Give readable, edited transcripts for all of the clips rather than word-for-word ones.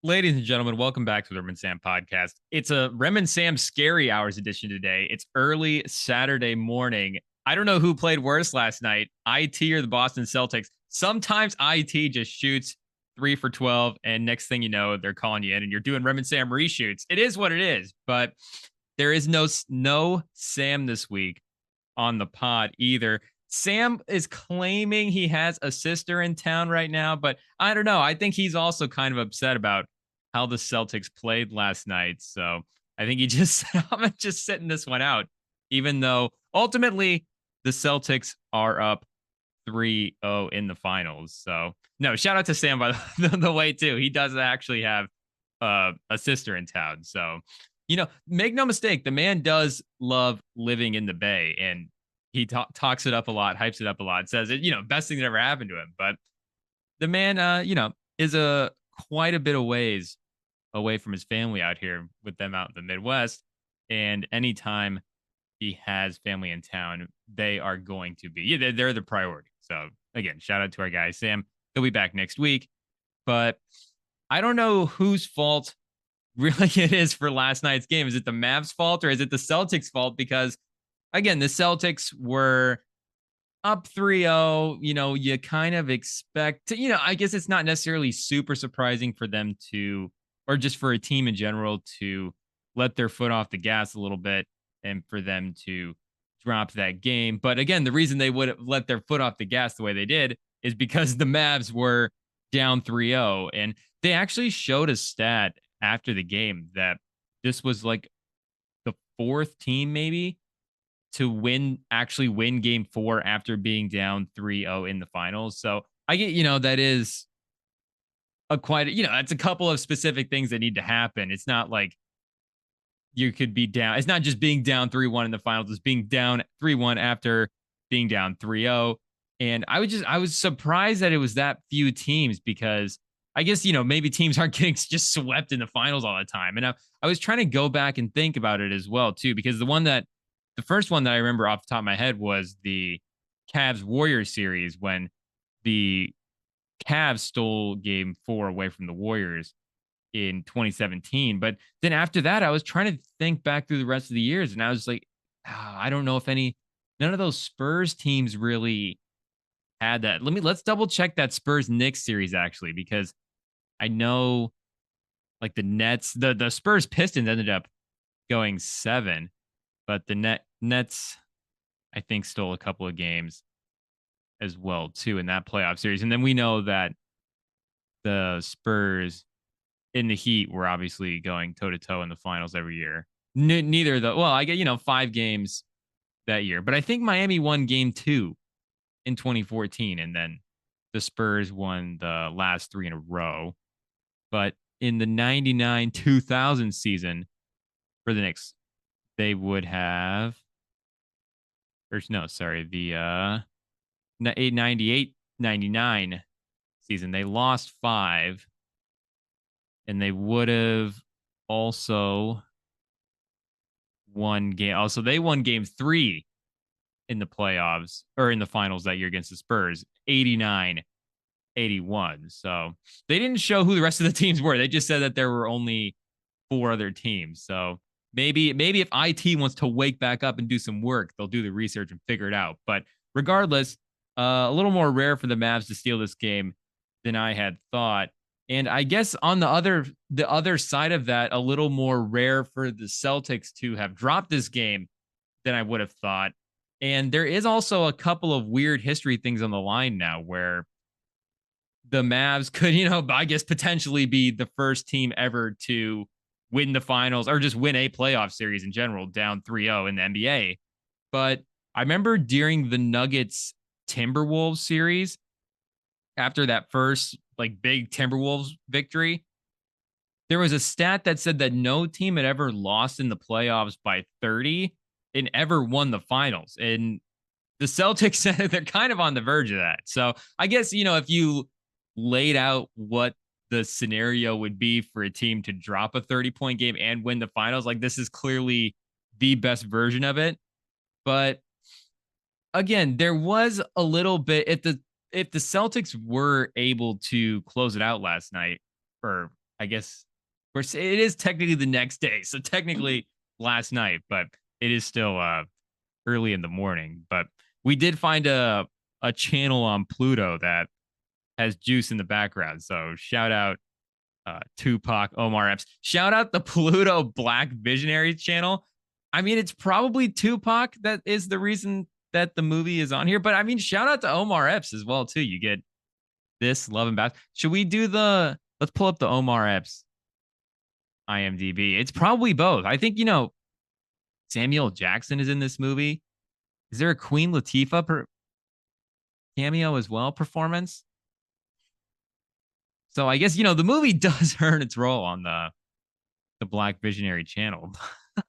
Ladies and gentlemen, welcome back to the Rem and Sam podcast. It's a Rem and Sam scary hours edition today. It's early Saturday morning. I don't know who played worse last night, IT or the Boston Celtics. Sometimes IT just shoots 3 for 12, and next thing you know, they're calling you in and you're doing Rem and Sam reshoots. It is what it is, but there is no Sam this week on the pod either. Sam is claiming he has a sister in town right now, but I don't know. I think he's also kind of upset about how the Celtics played last night. So I think he just, I'm just sitting this one out, even though ultimately the Celtics are up 3-0 in the finals. So no, shout out to Sam by the way, too. He does actually have a sister in town. So, make no mistake, the man does love living in the Bay, and he talks it up a lot, hypes it up a lot, says it, best thing that ever happened to him. But the man, is quite a bit of ways away from his family out here with them out in the Midwest. And anytime he has family in town, they are going to be, they're the priority. So again, shout out to our guy, Sam. He'll be back next week. But I don't know whose fault really it is for last night's game. Is it the Mavs' fault or is it the Celtics' fault? Because again, the Celtics were up 3-0. You kind of expect to, I guess it's not necessarily super surprising for them to, or just for a team in general to let their foot off the gas a little bit and for them to drop that game. But again, the reason they would have let their foot off the gas the way they did is because the Mavs were down 3-0. And they actually showed a stat after the game that this was like the fourth team maybe to actually win game 4 after being down 3-0 in the finals. So I get, that is it's a couple of specific things that need to happen. It's not like you could be down. It's not just being down 3-1 in the finals. It's being down 3-1 after being down 3-0. And I was surprised that it was that few teams because I guess, maybe teams aren't getting just swept in the finals all the time. And I was trying to go back and think about it as well, too, because the first one that I remember off the top of my head was the Cavs Warriors series when the Cavs stole game 4 away from the Warriors in 2017. But then after that, I was trying to think back through the rest of the years and I was like, I don't know if none of those Spurs teams really had that. Let's double check that Spurs Knicks series actually, because I know like the Nets, the Spurs Pistons ended up going 7, but the Nets, I think, stole a couple of games as well, too, in that playoff series. And then we know that the Spurs in the Heat were obviously going toe-to-toe in the finals every year. Neither of the, well, I get, 5 games that year. But I think Miami won game 2 in 2014, and then the Spurs won the last 3 in a row. But in the 99-2000 season for the Knicks, they would have, or no, sorry, the 98-99 season, they lost 5, and they would have also won game. Also, they won game 3 in the playoffs or in the finals that year against the Spurs, 89-81. So they didn't show who the rest of the teams were. They just said that there were only 4 other teams. So maybe if IT wants to wake back up and do some work, they'll do the research and figure it out. But regardless, a little more rare for the Mavs to steal this game than I had thought. And I guess on the other side of that, a little more rare for the Celtics to have dropped this game than I would have thought. And there is also a couple of weird history things on the line now where the Mavs could, I guess potentially be the first team ever to win the finals or just win a playoff series in general down 3-0 in the NBA. But I remember during the Nuggets Timberwolves series, after that first like big Timberwolves victory, there was a stat that said that no team had ever lost in the playoffs by 30 and ever won the finals. And the Celtics said they're kind of on the verge of that. So I guess, if you laid out what the scenario would be for a team to drop a 30-point game and win the finals, like this is clearly the best version of it. But again, there was a little bit if the Celtics were able to close it out last night, or I guess it is technically the next day. So technically last night, but it is still early in the morning. But we did find a channel on Pluto that has juice in the background. So shout out Tupac, Omar Epps. Shout out the Pluto Black Visionary channel. I mean, it's probably Tupac that is the reason that the movie is on here. But I mean, shout out to Omar Epps as well, too. You get this Love and Bath. Should we do let's pull up the Omar Epps IMDb. It's probably both. I think, Samuel Jackson is in this movie. Is there a Queen Latifah cameo as well, performance? So I guess, the movie does earn its role on the Black Visionary channel.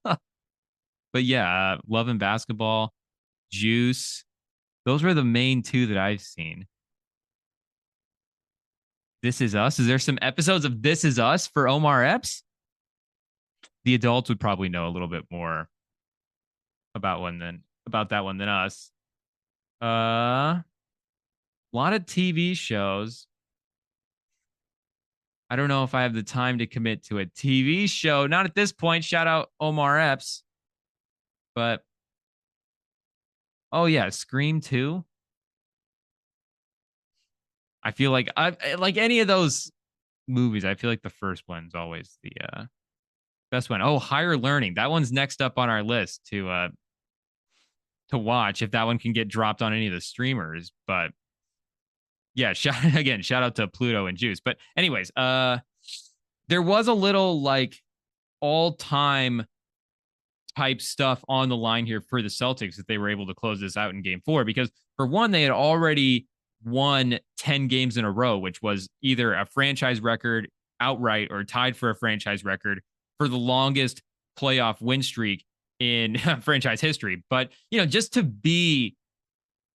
But yeah, Love and Basketball, Juice. Those were the main two that I've seen. This Is Us. Is there some episodes of This Is Us for Omar Epps? The adults would probably know a little bit more about that one than us. A lot of TV shows. I don't know if I have the time to commit to a TV show. Not at this point. Shout out Omar Epps. But oh yeah, Scream 2. I feel like like any of those movies, I feel like the first one's always the best one. Oh, Higher Learning. That one's next up on our list to watch if that one can get dropped on any of the streamers. But yeah, shout out to Pluto and Juice. But anyways, there was a little like all-time type stuff on the line here for the Celtics if they were able to close this out in game 4, because for one, they had already won 10 games in a row, which was either a franchise record outright or tied for a franchise record for the longest playoff win streak in franchise history. But, just to be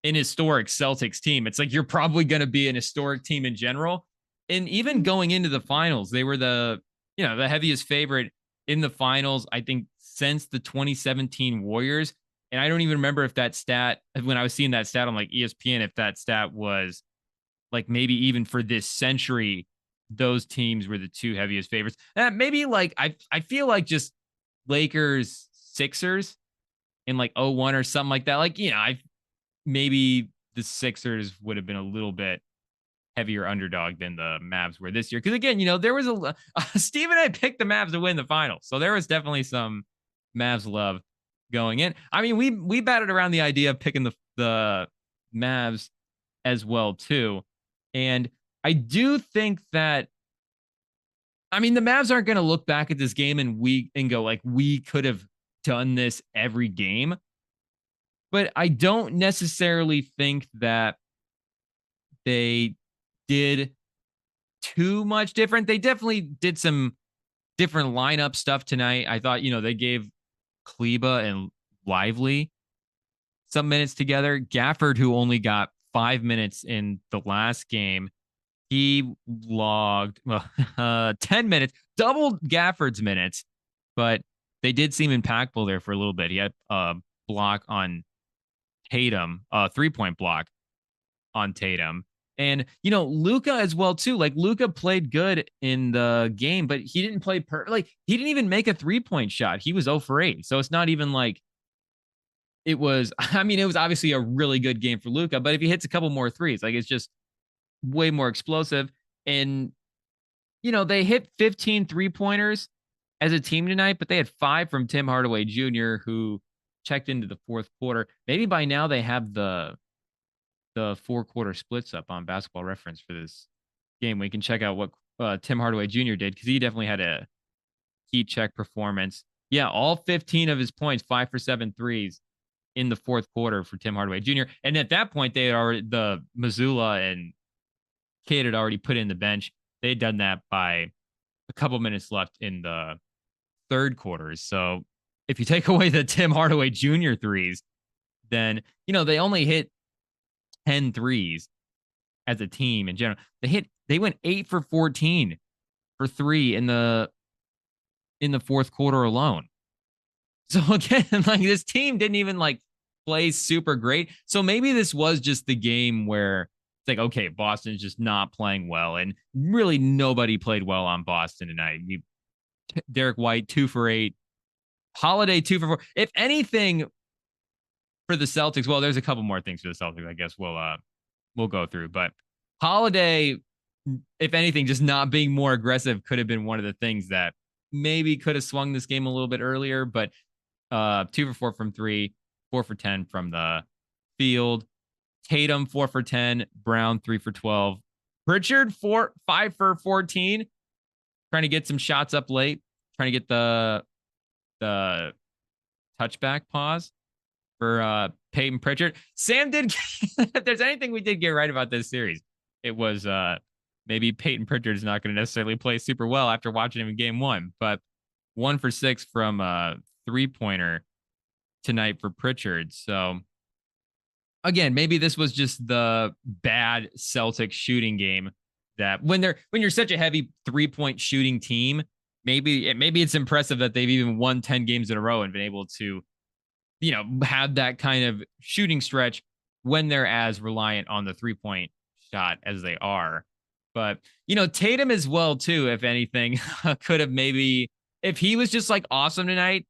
an historic Celtics team, it's like you're probably going to be an historic team in general. And even going into the finals, they were the heaviest favorite in the finals, I think, since the 2017 Warriors. And I don't even remember if that stat, when I was seeing that stat on like ESPN, if that stat was like maybe even for this century, those teams were the two heaviest favorites. Maybe like I feel like just Lakers, Sixers in like 01 or something like that. Like, maybe the Sixers would have been a little bit heavier underdog than the Mavs were this year. Because again, there was Steve and I picked the Mavs to win the finals. So there was definitely some Mavs love going in. I mean, we batted around the idea of picking the Mavs as well too. And I do think that, I mean, the Mavs aren't going to look back at this game and go like, we could have done this every game. But I don't necessarily think that they did too much different. They definitely did some different lineup stuff tonight. I thought, they gave Kleba and Lively some minutes together. Gafford, who only got 5 minutes in the last game, he logged 10 minutes, doubled Gafford's minutes, but they did seem impactful there for a little bit. He had a block on Tatum, a 3-point block on Tatum. And, Luka as well, too. Like, Luka played good in the game, but he didn't play he didn't even make a 3-point shot. He was 0 for 8. So it's not even like it was obviously a really good game for Luka, but if he hits a couple more threes, like, it's just way more explosive. And, they hit 15 3-pointers as a team tonight, but they had 5 from Tim Hardaway Jr., who checked into the fourth quarter. Maybe by now they have the 4-quarter splits up on Basketball Reference for this game. We can check out what Tim Hardaway Jr. did, because he definitely had a key check performance. Yeah, all 15 of his points, 5 for 7 threes in the fourth quarter for Tim Hardaway Jr. And at that point, they had already, the Missoula and Kidd had already put in the bench. They had done that by a couple minutes left in the third quarter. So if you take away the Tim Hardaway Jr. threes, then, they only hit 10 threes as a team in general. They went 8 for 14 for 3 in the fourth quarter alone. So again, like, this team didn't even like play super great. So maybe this was just the game where it's it's like, okay, Boston's just not playing well. And really nobody played well on Boston tonight. Derek White, 2 for 8. Holiday, 2 for 4. If anything, for the Celtics, well, there's a couple more things for the Celtics, I guess we'll go through. But Holiday, if anything, just not being more aggressive could have been one of the things that maybe could have swung this game a little bit earlier. But 2 for 4 from 3, 4 for 10 from the field. Tatum 4 for 10, Brown 3 for 12, Pritchard 5 for 14, trying to get some shots up late, trying to get the touchback pause for Peyton Pritchard. Sam did. If there's anything we did get right about this series, it was maybe Peyton Pritchard is not going to necessarily play super well after watching him in game 1, but 1 for 6 from a 3-pointer tonight for Pritchard. So again, maybe this was just the bad Celtics shooting game that when you're such a heavy 3-point shooting team, maybe it's impressive that they've even won 10 games in a row and been able to, have that kind of shooting stretch when they're as reliant on the 3-point shot as they are. But, Tatum as well, too, if anything, could have maybe, if he was just like awesome tonight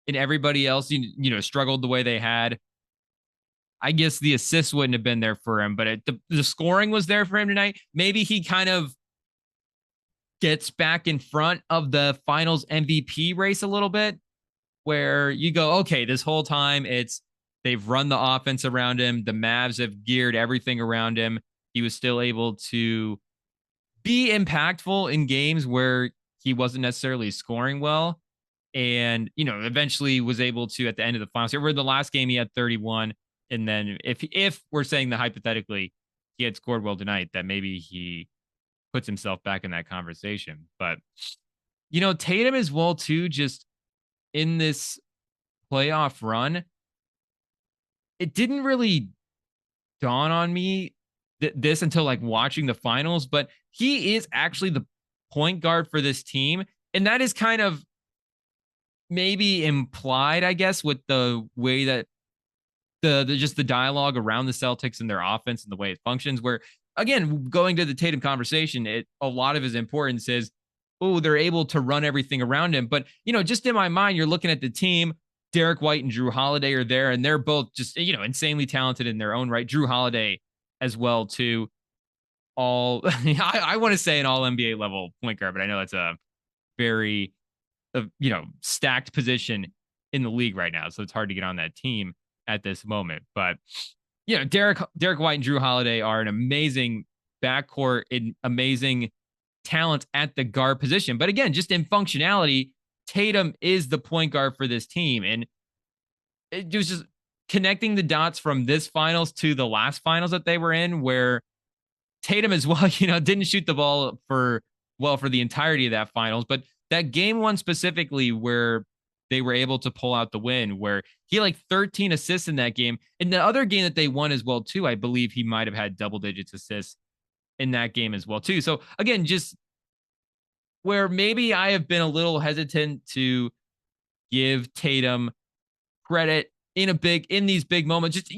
and everybody else, struggled the way they had, I guess the assists wouldn't have been there for him, but the scoring was there for him tonight. Maybe he kind of gets back in front of the finals MVP race a little bit, where you go, okay, this whole time they've run the offense around him. The Mavs have geared everything around him. He was still able to be impactful in games where he wasn't necessarily scoring well. And, eventually was able to, at the end of the finals, where the last game he had 31. And then if we're saying that hypothetically he had scored well tonight, that maybe he puts himself back in that conversation. But, Tatum as well, too, just in this playoff run, it didn't really dawn on me this until like watching the finals, but he is actually the point guard for this team. And that is kind of maybe implied, I guess, with the way that the dialogue around the Celtics and their offense and the way it functions, where again, going to the Tatum conversation, a lot of his importance is, they're able to run everything around him. But, just in my mind, you're looking at the team, Derek White and Drew Holiday are there, and they're both just, insanely talented in their own right. Drew Holiday as well, too. I want to say an all NBA level point guard, but I know it's a very, stacked position in the league right now. So it's hard to get on that team at this moment. But, Derek White and Drew Holiday are an amazing backcourt, an amazing talent at the guard position. But again, just in functionality, Tatum is the point guard for this team. And it was just connecting the dots from this finals to the last finals that they were in, where Tatum as well, didn't shoot the ball for the entirety of that finals, but that game 1 specifically, where they were able to pull out the win, where he had 13 assists in that game. In the other game that they won as well, too, I believe he might have had double digits assists in that game as well, too. So again, just where maybe I have been a little hesitant to give Tatum credit in these big moments, just,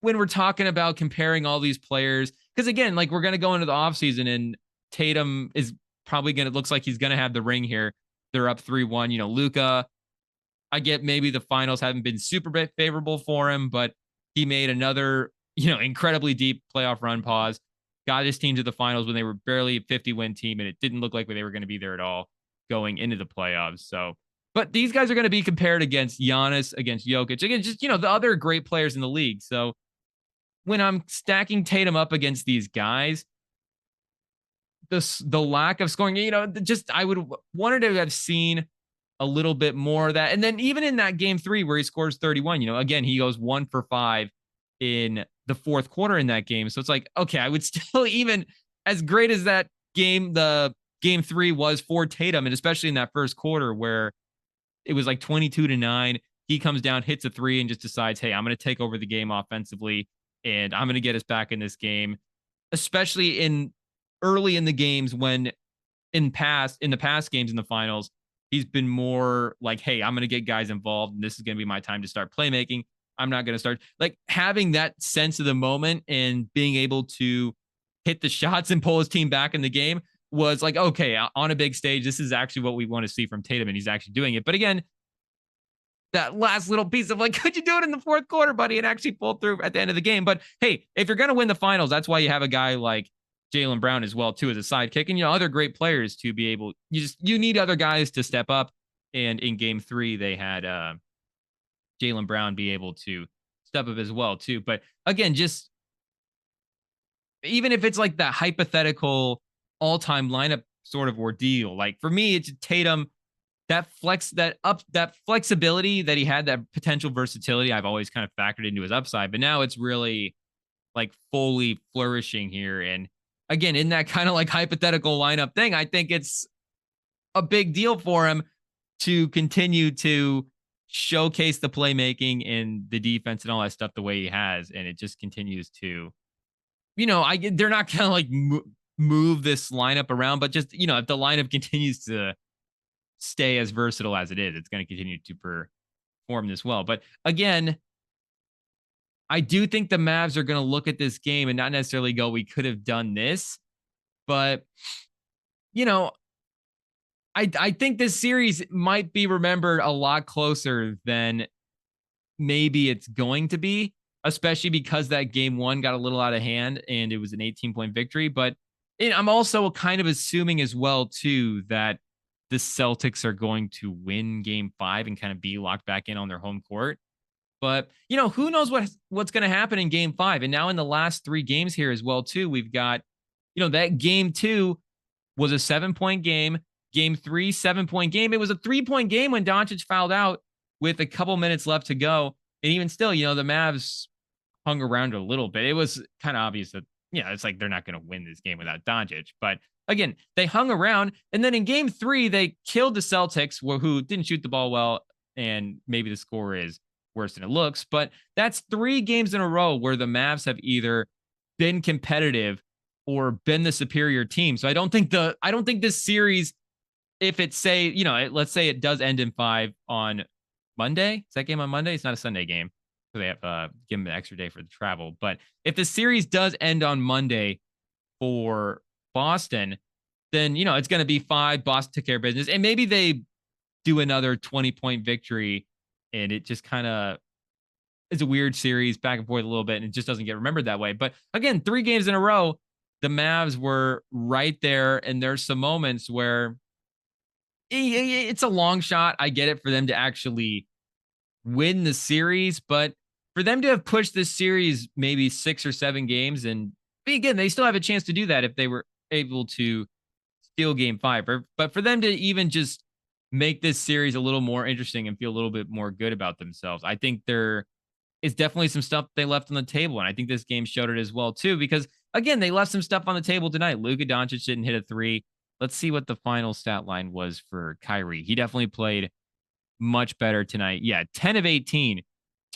when we're talking about comparing all these players, because again, we're going to go into the offseason and Tatum is probably looks like he's going to have the ring here. They're up 3-1, Luka, I get maybe the finals haven't been super favorable for him, but he made another, incredibly deep playoff run pause, got his team to the finals when they were barely a 50-win team, and it didn't look like they were going to be there at all going into the playoffs. So, but these guys are going to be compared against Giannis, against Jokic, again, just, the other great players in the league. So when I'm stacking Tatum up against these guys, the lack of scoring, just I would wanted to have seen a little bit more of that. And then even in that game 3 where he scores 31, again, he goes 1 for 5 in the fourth quarter in that game. So it's like, okay, I would still, even as great as that game, the game 3 was for Tatum, and especially in that first quarter where it was 22-9, he comes down, hits a 3, and just decides, hey, I'm going to take over the game offensively, and I'm going to get us back in this game, especially early in the games when in the past games in the finals, he's been more like, hey, I'm going to get guys involved, and this is going to be my time to start playmaking. I'm not going to start. Like having that sense of the moment and being able to hit the shots and pull his team back in the game was like, okay, on a big stage, this is actually what we want to see from Tatum, and he's actually doing it. But again, that last little piece of like, could you do it in the fourth quarter, buddy, and actually pull through at the end of the game? But hey, if you're going to win the finals, that's why you have a guy like Jaylen Brown as well, too, as a sidekick, and other great players to be able. You need other guys to step up. And in Game 3, they had Jaylen Brown be able to step up as well, too. But again, just even if it's like that hypothetical all-time lineup sort of ordeal, like for me, it's Tatum. That flexibility that he had, that potential versatility, I've always kind of factored into his upside, but now it's really like fully flourishing here. And again, in that kind of like hypothetical lineup thing, I think it's a big deal for him to continue to showcase the playmaking and the defense and all that stuff the way he has. And it just continues to, they're not going to like move this lineup around, but just, if the lineup continues to stay as versatile as it is, it's going to continue to perform this well. But again, I do think the Mavs are going to look at this game and not necessarily go, we could have done this. But, I think this series might be remembered a lot closer than maybe it's going to be, especially because that game 1 got a little out of hand and it was an 18-point victory. But I'm also kind of assuming as well, too, that the Celtics are going to win Game 5 and kind of be locked back in on their home court. But, who knows what's going to happen in Game 5. And now in the last 3 games here as well, too, we've got, that Game 2 was a 7-point game. Game 3, 7-point game. It was a 3-point game when Doncic fouled out with a couple minutes left to go. And even still, the Mavs hung around a little bit. It was kind of obvious that, it's like they're not going to win this game without Doncic. But again, they hung around. And then in Game 3, they killed the Celtics, who didn't shoot the ball well. And maybe the score is worse than it looks. But that's 3 games in a row where the Mavs have either been competitive or been the superior team. So I don't think this series, if it's let's say it does end in 5 on Monday. Is that game on Monday? It's not a Sunday game. So they have give them an extra day for the travel. But if the series does end on Monday for Boston, then, it's going to be 5. Boston took care of business. And maybe they do another 20-point victory. And it just kind of is a weird series back and forth a little bit. And it just doesn't get remembered that way. But again, 3 games in a row, the Mavs were right there. And there's some moments where it's a long shot. I get it for them to actually win the series, but for them to have pushed this series maybe 6 or 7 games, and again, they still have a chance to do that if they were able to steal Game 5. But for them to even just make this series a little more interesting and feel a little bit more good about themselves, I think there is definitely some stuff they left on the table, and I think this game showed it as well too. Because again, they left some stuff on the table tonight. Luka Doncic didn't hit a 3. Let's see what the final stat line was for Kyrie. He definitely played much better tonight. Yeah, 10 of 18,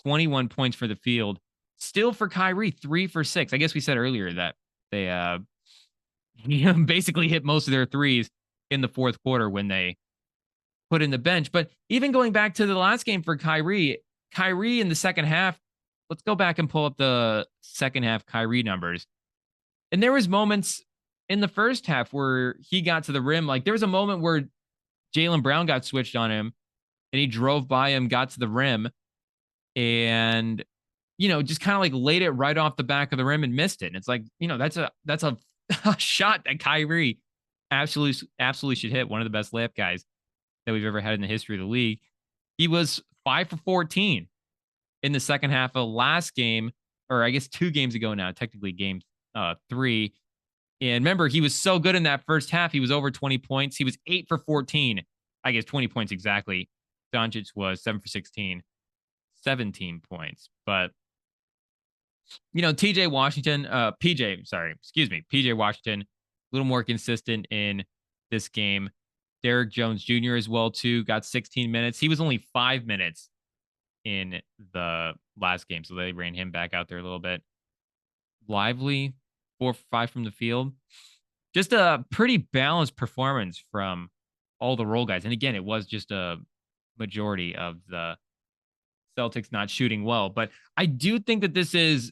21 points for the field. Still for Kyrie, 3 for 6. I guess we said earlier that they basically hit most of their threes in the fourth quarter when they put in the bench. But even going back to the last game for Kyrie in the second half, let's go back and pull up the second half Kyrie numbers. And there was moments in the first half where he got to the rim. Like there was a moment where Jaylen Brown got switched on him and he drove by him, got to the rim, and, just kind of like laid it right off the back of the rim and missed it. And it's like, that's a shot that Kyrie absolutely should hit. One of the best layup guys that we've ever had in the history of the league. He was 5 for 14 in the second half of last game, or I guess 2 games ago now, technically game 3. And remember, he was so good in that first half. He was over 20 points. He was 8 for 14. I guess 20 points exactly. Doncic was 7 for 16, 17 points. But, PJ Washington, a little more consistent in this game. Derrick Jones Jr. as well, too, got 16 minutes. He was only 5 minutes in the last game, so they ran him back out there a little bit. Lively, 4 for 5 from the field. Just a pretty balanced performance from all the role guys. And again, it was just a majority of the Celtics not shooting well. But I do think that this is,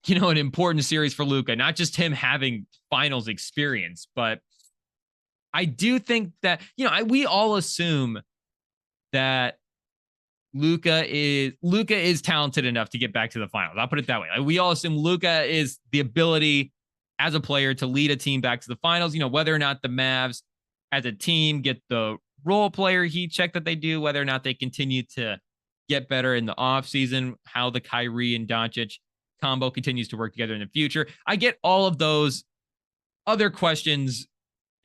an important series for Luka, not just him having finals experience, but I do think that, we all assume that Luka is talented enough to get back to the finals. I'll put it that way. We all assume Luka is the ability as a player to lead a team back to the finals. Whether or not the Mavs as a team get the role player heat check that they do, whether or not they continue to get better in the offseason, how the Kyrie and Doncic combo continues to work together in the future. I get all of those other questions,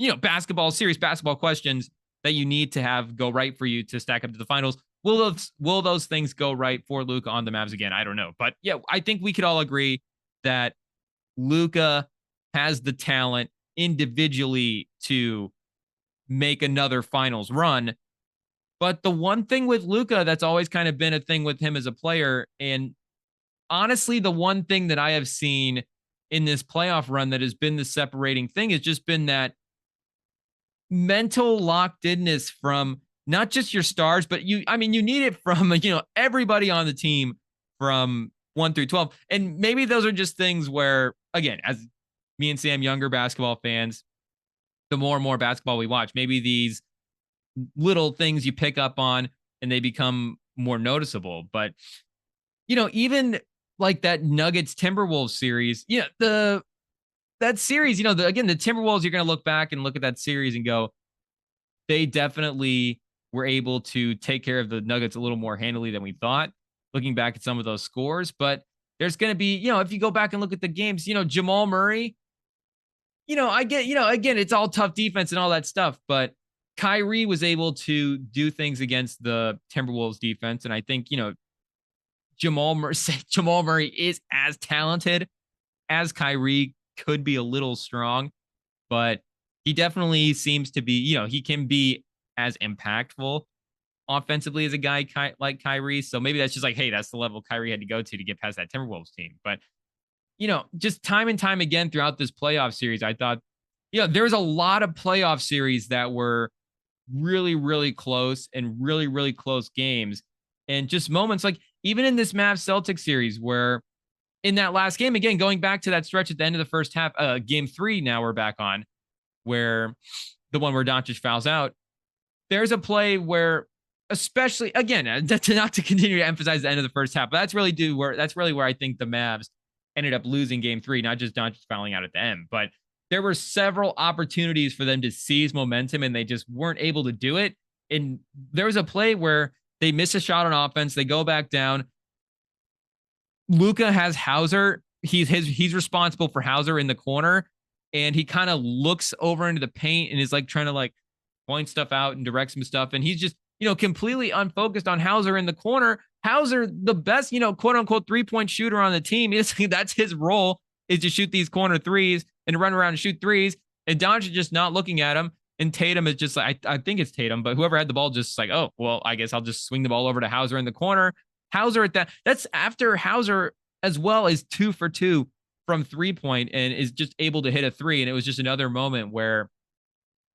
serious basketball questions that you need to have go right for you to stack up to the finals. Will those things go right for Luka on the Mavs again? I don't know. But yeah, I think we could all agree that Luka has the talent individually to make another finals run. But the one thing with Luka that's always kind of been a thing with him as a player, and honestly, the one thing that I have seen in this playoff run that has been the separating thing has just been that mental locked inness from not just your stars, but you need it from, everybody on the team from 1 through 12. And maybe those are just things where, again, as me and Sam, younger basketball fans, the more and more basketball we watch, maybe these little things you pick up on and they become more noticeable. But, even like that Nuggets Timberwolves series, that series, the Timberwolves, you're going to look back and look at that series and go, they definitely were able to take care of the Nuggets a little more handily than we thought, looking back at some of those scores. But there's going to be, if you go back and look at the games, Jamal Murray, I get, again, it's all tough defense and all that stuff, but Kyrie was able to do things against the Timberwolves defense. And I think, Jamal Murray is as talented as Kyrie, could be a little strong, but he definitely seems to be, he can be as impactful offensively as a guy like Kyrie. So maybe that's just like, hey, that's the level Kyrie had to go to get past that Timberwolves team. But, just time and time again throughout this playoff series, I thought, there was a lot of playoff series that were really, really close and really, really close games. And just moments like even in this Mavs Celtics series where in that last game, again, going back to that stretch at the end of the first half, game 3, now we're back on, where the one where Doncic fouls out, there's a play where, especially, again, not to continue to emphasize the end of the first half, but that's really where I think the Mavs ended up losing game 3, not just Doncic fouling out at the end, but there were several opportunities for them to seize momentum and they just weren't able to do it. And there was a play where they miss a shot on offense. They go back down. Luka has Hauser. He's responsible for Hauser in the corner. And he kind of looks over into the paint and is like trying to like point stuff out and direct some stuff. And he's just, completely unfocused on Hauser in the corner. Hauser, the best, quote unquote 3-point shooter on the team. That's his role, is to shoot these corner threes and run around and shoot threes. And Doncic just not looking at him. And Tatum is just like, I think it's Tatum, but whoever had the ball just like, oh, well, I guess I'll just swing the ball over to Hauser in the corner. Hauser that's after Hauser as well is 2 for 2 from 3-point and is just able to hit a 3. And it was just another moment where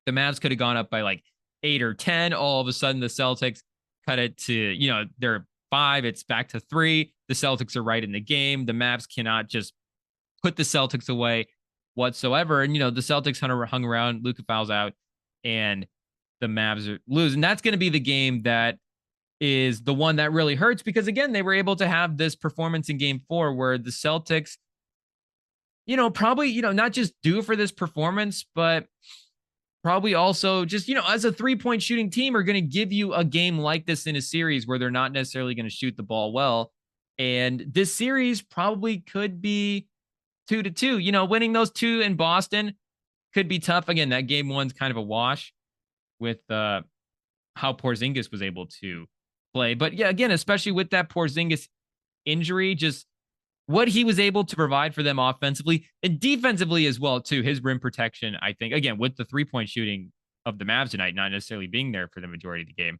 the Mavs could have gone up by like 8 or 10. All of a sudden the Celtics cut it to, they're 5. It's back to 3. The Celtics are right in the game. The Mavs cannot just put the Celtics away whatsoever. And, the Celtics hung around, Luka fouls out, and the Mavs lose. And that's going to be the game that is the one that really hurts because, again, they were able to have this performance in game 4 where the Celtics, probably, not just due for this performance, but probably also just, as a 3-point shooting team are going to give you a game like this in a series where they're not necessarily going to shoot the ball well. And this series probably could be 2-2. Winning those 2 in Boston could be tough. Again, that game 1's kind of a wash with how Porzingis was able to play. But yeah, again, especially with that Porzingis injury, just what he was able to provide for them offensively and defensively as well, too. His rim protection, I think, again, with the 3-point shooting of the Mavs tonight, not necessarily being there for the majority of the game,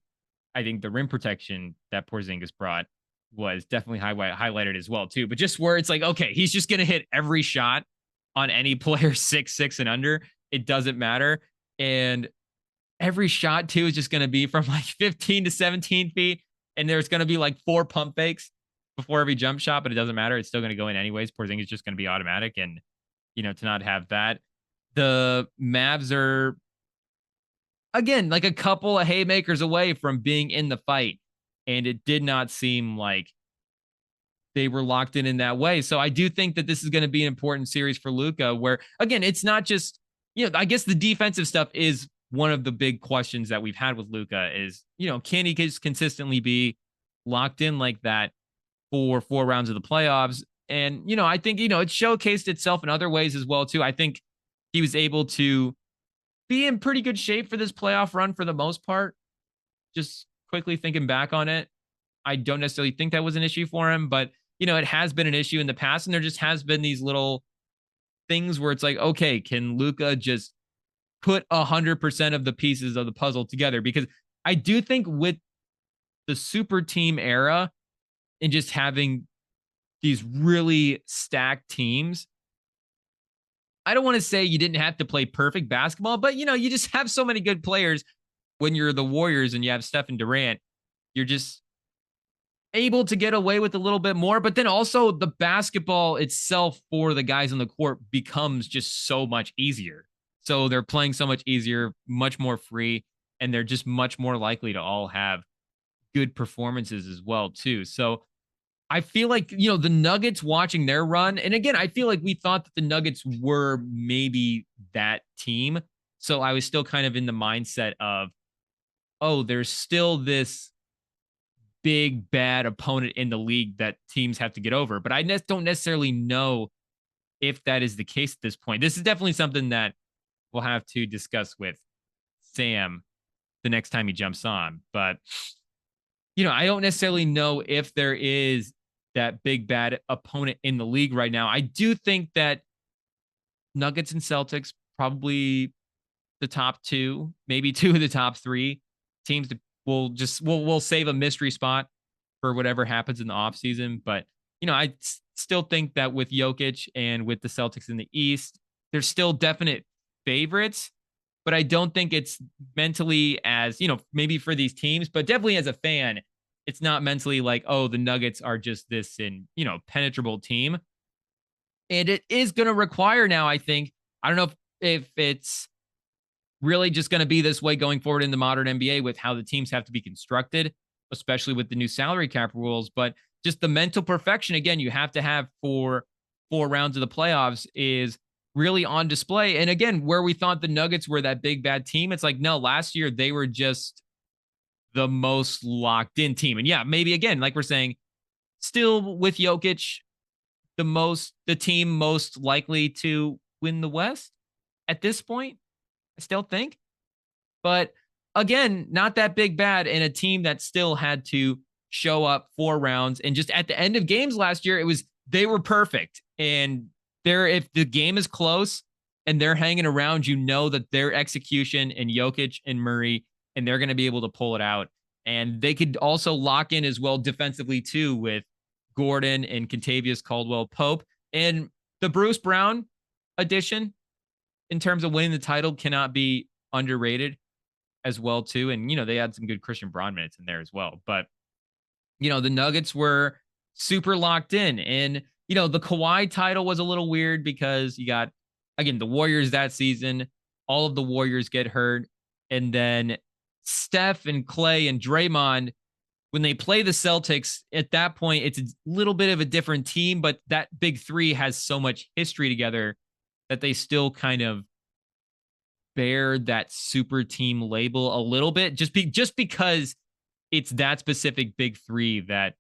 I think the rim protection that Porzingis brought was definitely highlighted as well, too. But just where it's like, okay, he's just going to hit every shot on any player 6'6" and under. It doesn't matter. And every shot, too, is just going to be from like 15 to 17 feet. and there's going to be like 4 pump fakes before every jump shot, but it doesn't matter. It's still going to go in anyways. Porzingis is just going to be automatic, and to not have that. The Mavs are, again, like a couple of haymakers away from being in the fight, and it did not seem like they were locked in that way. So I do think that this is going to be an important series for Luka, where, again, it's not just, I guess the defensive stuff is one of the big questions that we've had with Luka is, can he just consistently be locked in like that for 4 rounds of the playoffs? And, I think, it showcased itself in other ways as well, too. I think he was able to be in pretty good shape for this playoff run for the most part. Just quickly thinking back on it, I don't necessarily think that was an issue for him, but it has been an issue in the past, and there just has been these little things where it's like, okay, can Luka just put 100% of the pieces of the puzzle together? Because I do think with the super team era and just having these really stacked teams, I don't want to say you didn't have to play perfect basketball, but you just have so many good players when you're the Warriors and you have Steph and Durant. You're just able to get away with a little bit more, but then also the basketball itself for the guys on the court becomes just so much easier. So they're playing so much easier, much more free, and they're just much more likely to all have good performances as well, too. So I feel like, the Nuggets watching their run, and again, I feel like we thought that the Nuggets were maybe that team. So I was still kind of in the mindset of, oh, there's still this big bad opponent in the league that teams have to get over. But I don't necessarily know if that is the case at this point. This is definitely something that we'll have to discuss with Sam the next time he jumps on. But, I don't necessarily know if there is that big bad opponent in the league right now. I do think that Nuggets and Celtics, probably the top 2, maybe 2 of the top 3 teams that we'll save a mystery spot for whatever happens in the offseason. But, I still think that with Jokic and with the Celtics in the East, there's still definite favorites, but I don't think it's mentally as, maybe for these teams, but definitely as a fan, it's not mentally like, oh, the Nuggets are just this penetrable team. And it is going to require now, I think, I don't know if it's really just going to be this way going forward in the modern NBA with how the teams have to be constructed, especially with the new salary cap rules. But just the mental perfection, again, you have to have for 4 rounds of the playoffs is really on display. And again, where we thought the Nuggets were that big bad team, it's like, no, last year they were just the most locked in team. And yeah, maybe again, like we're saying, still with Jokic, the team most likely to win the West at this point, I still think. But again, not that big bad, and a team that still had to show up 4 rounds. And just at the end of games last year, they were perfect. And if the game is close and they're hanging around, that their execution and Jokic and Murray, and they're going to be able to pull it out. And they could also lock in as well defensively too with Gordon and Kentavious Caldwell-Pope. And the Bruce Brown addition in terms of winning the title cannot be underrated as well too. And, they had some good Christian Braun minutes in there as well. But, the Nuggets were super locked in. And, the Kawhi title was a little weird because you got, again, the Warriors that season, all of the Warriors get hurt. And then Steph and Clay and Draymond, when they play the Celtics, at that point, it's a little bit of a different team, but that big 3 has so much history together that they still kind of bear that super team label a little bit, just because it's that specific big 3 that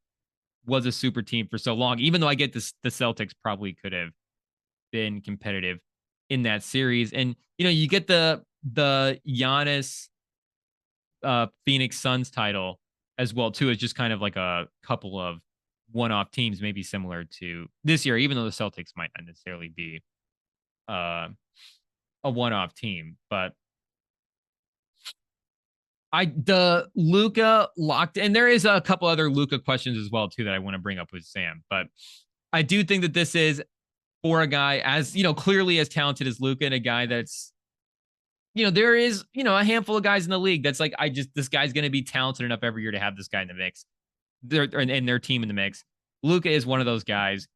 was a super team for so long. Even though I get this, the Celtics probably could have been competitive in that series. And you get the Giannis Phoenix Suns title as well too. It's just kind of like a couple of one-off teams, maybe similar to this year, even though the Celtics might not necessarily be a one-off team. But the Luka locked, and there is a couple other Luka questions as well too that I want to bring up with Sam. But I do think that this is for a guy as clearly as talented as Luka, and a guy that's there is a handful of guys in the league that's like, this guy's going to be talented enough every year to have this guy in the mix. their team in the mix. Luka is one of those guys.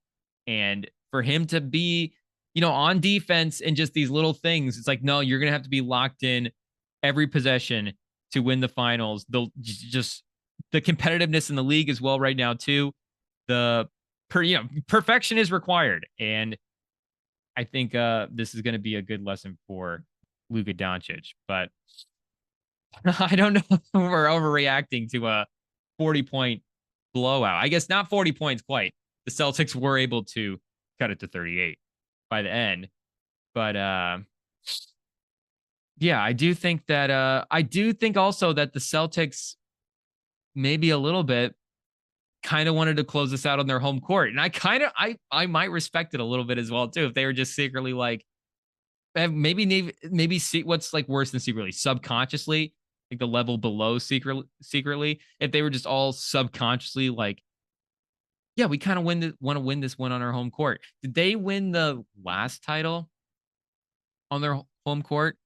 And for him to be, on defense and just these little things, it's like, no, you're going to have to be locked in every possession to win the finals. Just the competitiveness in the league as well right now too. Perfection is required. And I think this is going to be a good lesson for Luka Doncic, but I don't know if we're overreacting to a 40-point blowout. I guess not 40 points quite. The Celtics were able to cut it to 38 by the end. But yeah, I do think also that the Celtics maybe a little bit kind of wanted to close this out on their home court. And I might respect it a little bit as well too, if they were just secretly like, maybe see what's like worse than secretly, subconsciously, like the level below secretly, if they were just all subconsciously like, yeah, we kind of want to win this one on our home court. Did they win the last title on their home court?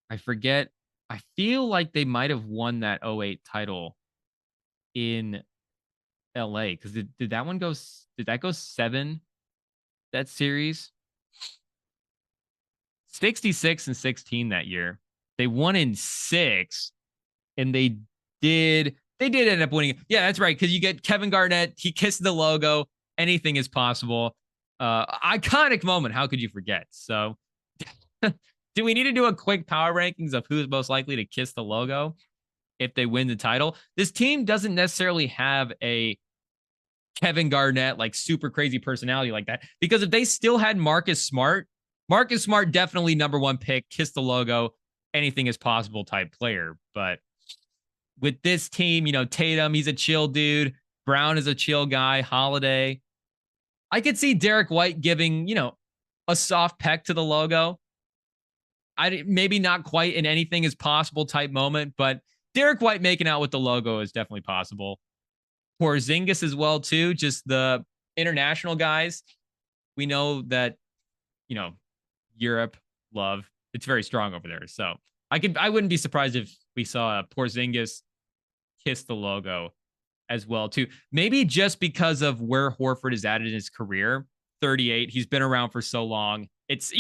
I forget. I feel like they might have won that 08 title in LA, because did that go 7, that series? 66-16 that year. They won in 6, and they did end up winning. Yeah, that's right, because you get Kevin Garnett. He kissed the logo. Anything is possible. Iconic moment. How could you forget? So do we need to do a quick power rankings of who's most likely to kiss the logo if they win the title? This team doesn't necessarily have a Kevin Garnett, like super crazy personality like that, because if they still had Marcus Smart definitely number 1 pick, kiss the logo, anything is possible type player. But with this team, Tatum, he's a chill dude. Brown is a chill guy. Holiday. I could see Derek White giving, a soft peck to the logo. Maybe not quite in anything is possible type moment, but Derek White making out with the logo is definitely possible. Porzingis as well too, just the international guys. We know that, Europe love, it's very strong over there. So I wouldn't be surprised if we saw Porzingis kiss the logo as well too. Maybe just because of where Horford is at in his career, 38. He's been around for so long. It's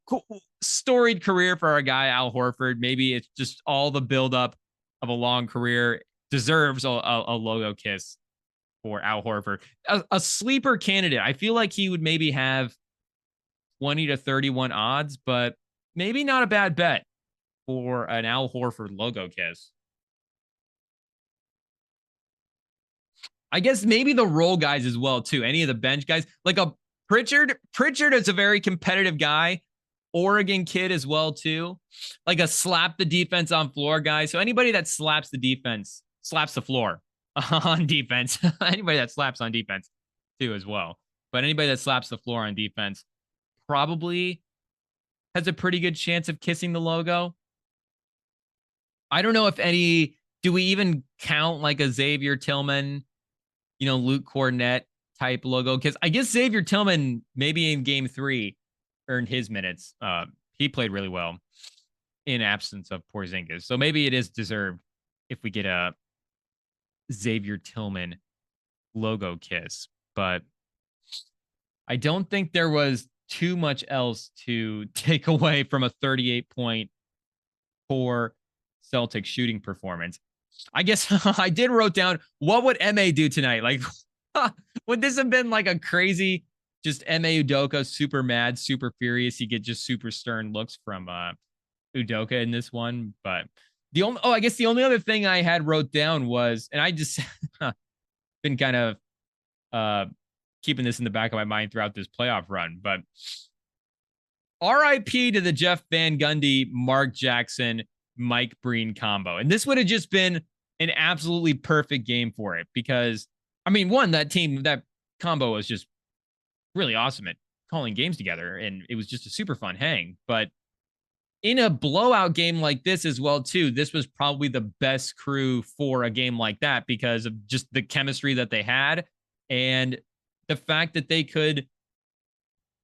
cool, storied career for our guy Al Horford. Maybe it's just all the buildup of a long career deserves a logo kiss for Al Horford. A sleeper candidate. I feel like he would maybe have 20 to 31 odds, but maybe not a bad bet for an Al Horford logo kiss. I guess maybe the role guys as well too. Any of the bench guys, like a Pritchard. Pritchard is a very competitive guy. Oregon kid as well too. Like a slap the defense on floor guy. So anybody that slaps the defense, slaps the floor on defense. Anybody that slaps on defense too as well. But anybody that slaps the floor on defense probably has a pretty good chance of kissing the logo. I don't know if do we even count like a Xavier Tillman, Luke Cornett type logo? Because I guess Xavier Tillman, maybe in game 3, earned his minutes. He played really well in absence of Porzingis. So maybe it is deserved if we get a Xavier Tillman logo kiss. But I don't think there was too much else to take away from a 38-point poor Celtics shooting performance. I guess I did wrote down, what would MA do tonight? Like, would this have been like a crazy, just MA Udoka, super mad, super furious? You get just super stern looks from Udoka in this one. But I guess the only other thing I had wrote down was, and I just been kind of keeping this in the back of my mind throughout this playoff run, but RIP to the Jeff Van Gundy, Mark Jackson, Mike Breen combo. And this would have just been an absolutely perfect game for it, because, one, that combo was just really awesome at calling games together, and it was just a super fun hang. But in a blowout game like this as well, too, this was probably the best crew for a game like that, because of just the chemistry that they had and the fact that they could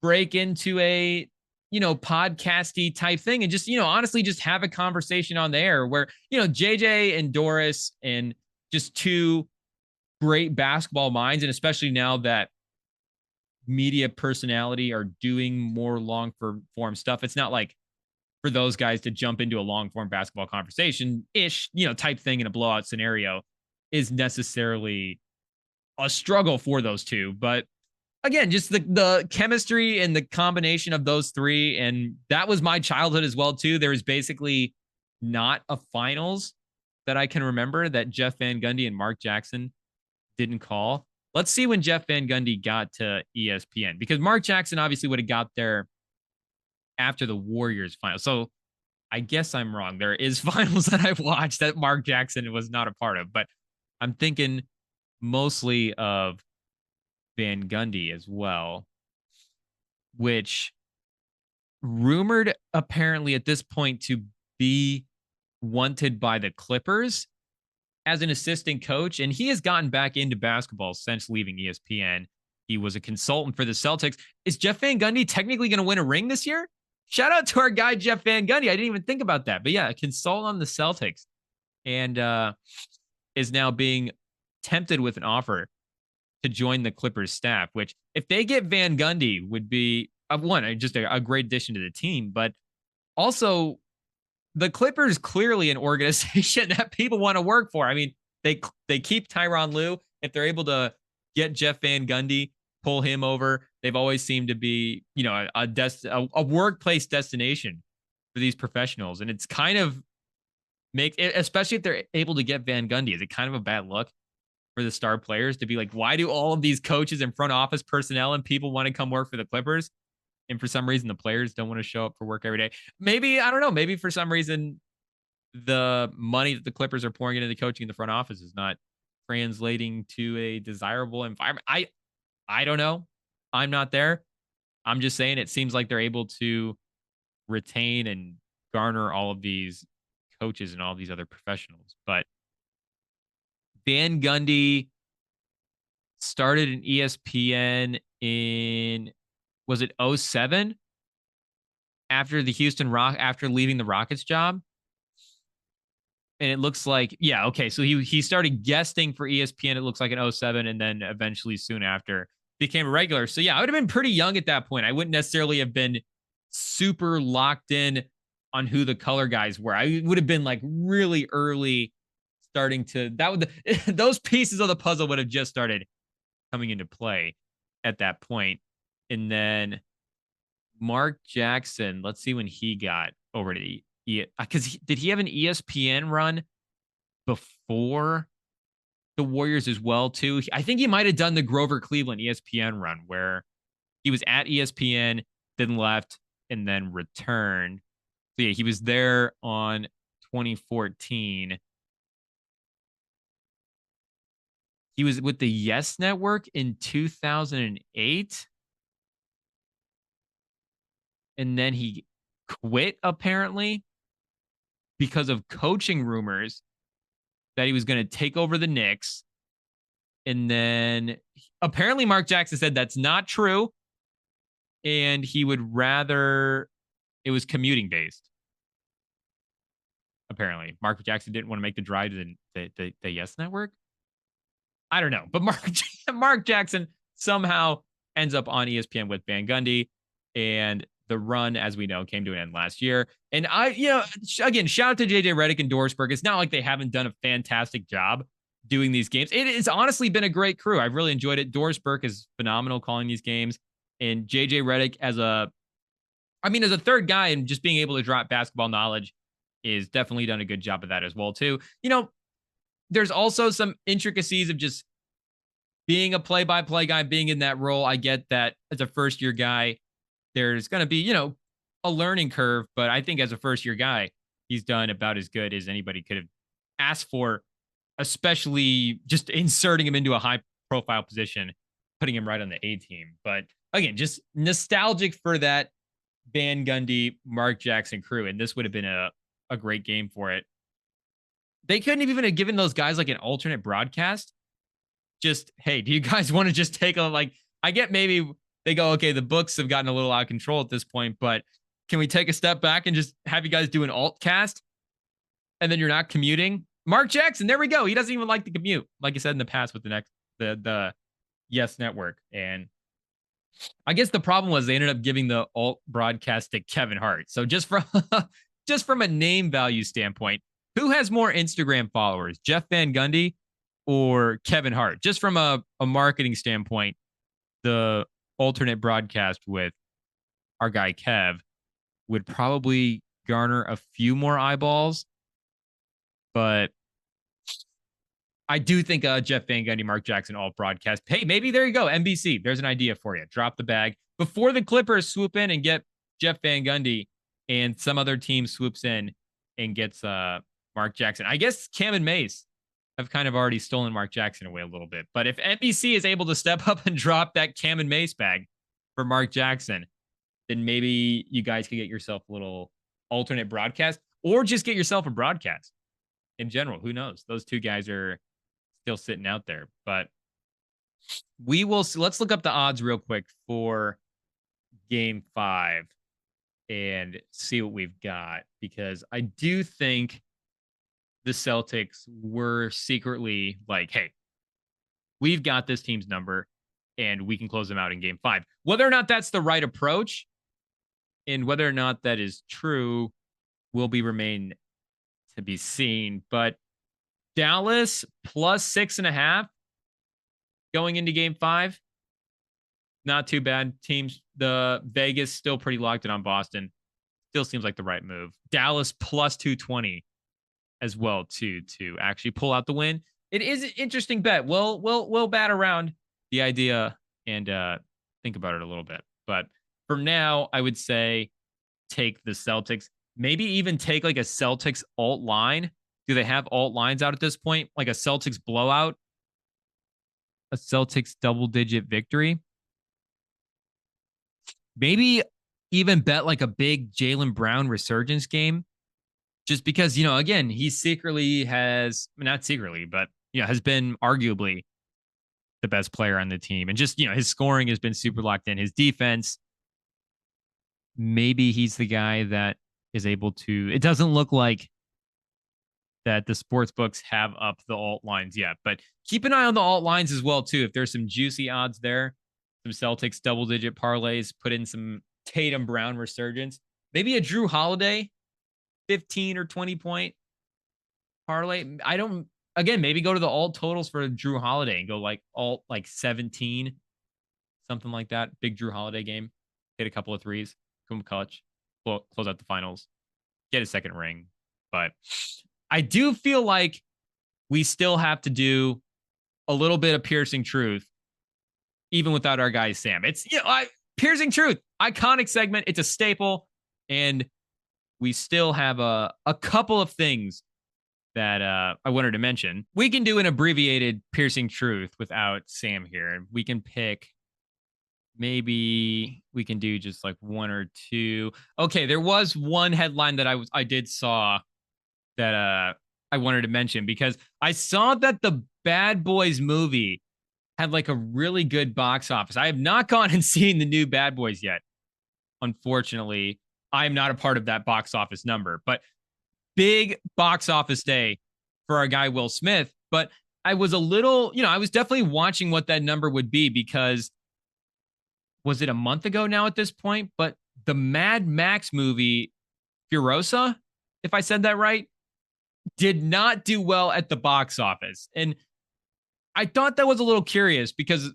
break into a, podcasty type thing and just, honestly just have a conversation on the air where, JJ and Doris and just two great basketball minds. And especially now that media personality are doing more long form stuff, it's not like for those guys to jump into a long form basketball conversation ish, type thing in a blowout scenario is necessarily a struggle for those two. But again, just the chemistry and the combination of those three. And that was my childhood as well, too. There was basically not a finals that I can remember that Jeff Van Gundy and Mark Jackson didn't call. Let's see when Jeff Van Gundy got to ESPN, because Mark Jackson obviously would have got there after the Warriors final. So I guess I'm wrong. There is finals that I've watched that Mark Jackson was not a part of, but I'm thinking mostly of Van Gundy as well, which rumored apparently at this point to be wanted by the Clippers as an assistant coach. And he has gotten back into basketball since leaving ESPN. He was a consultant for the Celtics. Is Jeff Van Gundy technically going to win a ring this year? Shout out to our guy, Jeff Van Gundy. I didn't even think about that. But yeah, a consultant on the Celtics, and is now being tempted with an offer to join the Clippers staff, which if they get Van Gundy would be just a great addition to the team. But also the Clippers clearly an organization that people want to work for. I mean, they keep Tyronn Lue. If they're able to get Jeff Van Gundy, pull him over, they've always seemed to be, a workplace destination for these professionals. And it's kind of especially if they're able to get Van Gundy, is it kind of a bad look for the star players to be like, why do all of these coaches and front office personnel and people want to come work for the Clippers? And for some reason, the players don't want to show up for work every day. Maybe, I don't know, maybe for some reason, the money that the Clippers are pouring into the coaching in the front office is not translating to a desirable environment. I don't know. I'm not there. I'm just saying it seems like they're able to retain and garner all of these coaches and all these other professionals. But Van Gundy started in ESPN in, was it 07? After leaving the Rockets job. And it looks like, yeah, okay. So he started guesting for ESPN, it looks like in 07, and then eventually soon after became a regular. So yeah, I would have been pretty young at that point. I wouldn't necessarily have been super locked in on who the color guys were. I would have been like really early starting to, those pieces of the puzzle would have just started coming into play at that point. And then Mark Jackson, let's see when he got over to because did he have an ESPN run before the Warriors as well too? I think he might have done the Grover Cleveland ESPN run where he was at ESPN, then left, and then returned. So yeah, he was there on 2014. He was with the Yes Network in 2008. And then he quit apparently because of coaching rumors that he was going to take over the Knicks. And then apparently Mark Jackson said that's not true. And he would rather, it was commuting based. Apparently Mark Jackson didn't want to make the drive to the Yes Network. I don't know, but Mark Jackson somehow ends up on ESPN with Van Gundy, and the run, as we know, came to an end last year. And again, shout out to JJ Redick and Dorsberg. It's not like they haven't done a fantastic job doing these games. It has honestly been a great crew. I've really enjoyed it. Dorsberg is phenomenal calling these games, and JJ Redick as a third guy and just being able to drop basketball knowledge is definitely done a good job of that as well too. There's also some intricacies of just being a play-by-play guy, being in that role. I get that as a first-year guy, there's going to be, a learning curve. But I think as a first-year guy, he's done about as good as anybody could have asked for, especially just inserting him into a high-profile position, putting him right on the A team. But again, just nostalgic for that Van Gundy, Mark Jackson crew. And this would have been a great game for it. They couldn't even have given those guys like an alternate broadcast. Just, hey, do you guys want to just take I get maybe they go, okay, the books have gotten a little out of control at this point, but can we take a step back and just have you guys do an alt cast? And then you're not commuting Mark Jackson, there we go. He doesn't even like the commute, like I said in the past with the Yes Network. And I guess the problem was they ended up giving the alt broadcast to Kevin Hart. So just from just from a name value standpoint, who has more Instagram followers, Jeff Van Gundy or Kevin Hart? Just from a marketing standpoint, the alternate broadcast with our guy Kev would probably garner a few more eyeballs, but I do think Jeff Van Gundy, Mark Jackson, alt broadcast. Hey, maybe there you go. NBC, there's an idea for you. Drop the bag before the Clippers swoop in and get Jeff Van Gundy, and some other team swoops in and gets Mark Jackson. I guess Cam and Mace have kind of already stolen Mark Jackson away a little bit. But if NBC is able to step up and drop that Cam and Mace bag for Mark Jackson, then maybe you guys could get yourself a little alternate broadcast, or just get yourself a broadcast in general. Who knows? Those two guys are still sitting out there, but we will see. Let's look up the odds real quick for game 5 and see what we've got, because I do think the Celtics were secretly like, hey, we've got this team's number and we can close them out in game 5. Whether or not that's the right approach and whether or not that is true will remain to be seen. But Dallas plus 6.5 going into game 5. Not too bad. Teams, the Vegas still pretty locked in on Boston. Still seems like the right move. Dallas plus 220 as well to actually pull out the win. It is an interesting bet. We'll bat around the idea and think about it a little bit. But for now, I would say take the Celtics. Maybe even take like a Celtics alt line. Do they have alt lines out at this point? Like a Celtics blowout? A Celtics double-digit victory? Maybe even bet like a big Jaylen Brown resurgence game. Just because, again, he secretly has, not secretly, but, has been arguably the best player on the team. And just, his scoring has been super locked in. His defense, maybe he's the guy that is able to, it doesn't look like that the sports books have up the alt lines yet, but keep an eye on the alt lines as well, too. If there's some juicy odds there, some Celtics double-digit parlays, put in some Tatum Brown resurgence, maybe a Drew Holiday 15 or 20 point parlay. Maybe go to the alt totals for Drew Holiday and go like alt like 17, something like that. Big Drew Holiday game. Hit a couple of threes, come clutch, close out the finals, get a second ring. But I do feel like we still have to do a little bit of piercing truth, even without our guy Sam. It's piercing truth, iconic segment. It's a staple, and we still have a couple of things that I wanted to mention. We can do an abbreviated piercing truth without Sam here. We can pick, maybe we can do just like one or two. Okay, there was one headline that I did saw that I wanted to mention, because I saw that the Bad Boys movie had like a really good box office. I have not gone and seen the new Bad Boys yet. Unfortunately, I am not a part of that box office number, but big box office day for our guy Will Smith. But I was a little, I was definitely watching what that number would be, because was it a month ago now at this point? But the Mad Max movie, Furiosa, if I said that right, did not do well at the box office. And I thought that was a little curious, because